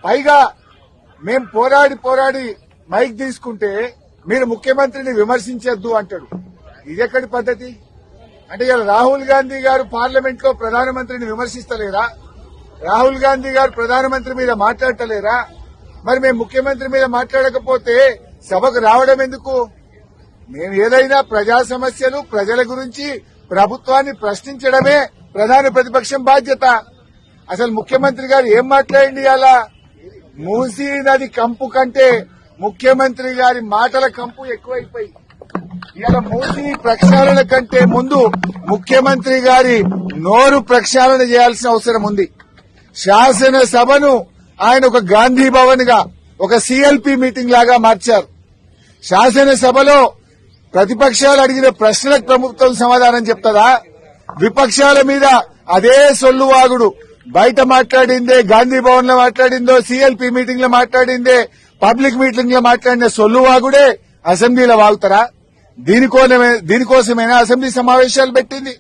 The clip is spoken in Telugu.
పైగా మేం పోరాడి మైక్ తీసుకుంటే మీరు ముఖ్యమంత్రిని విమర్శించొద్దు అంటాడు. ఇదెక్కడి పద్ధతి? అంటే ఇలా రాహుల్ గాంధీ గారు పార్లమెంట్ లో ప్రధానమంత్రిని విమర్శిస్తలేరా? రాహుల్ గాంధీ గారు ప్రధానమంత్రి మీద మాట్లాడటలేరా? మరి మేము ముఖ్యమంత్రి మీద మాట్లాడకపోతే సభకు రావడం ఎందుకు? మేము ఏదైనా ప్రజా సమస్యలు ప్రజల గురించి ప్రభుత్వాన్ని ప్రశ్నించడమే ప్రధాన ప్రతిపక్షం బాధ్యత. అసలు ముఖ్యమంత్రి గారు ఏం మాట్లాడింది అలా? మూసీ నది కంపు కంటే ముఖ్యమంత్రి గారి మాటల కంపు ఎక్కువైపోయి ఇలా మూసీ ప్రక్షాళన కంటే ముందు ముఖ్యమంత్రి గారి నోరు ప్రక్షాళన చేయాల్సిన అవసరం ఉంది. శాసనసభను ఆయన ఒక గాంధీ భవన్ గా ఒక సిఎల్పి మీటింగ్ లాగా మార్చారు. శాసనసభలో ప్రతిపక్షాలు అడిగిన ప్రశ్నలకు ప్రభుత్వం సమాధానం చెప్తుందా? విపక్షాల మీద అదే సొల్లువాగుడు. బయట మాట్లాడిందే, గాంధీ భవన్ లో మాట్లాడిందో, సిఎల్పి మీటింగ్ లో మాట్లాడిందే, పబ్లిక్ మీటింగ్ లో మాట్లాడిన సొల్లువాగుడే అసెంబ్లీలో వాగుతారా? దీనికోసమైనా అసెంబ్లీ సమావేశాలు పెట్టింది.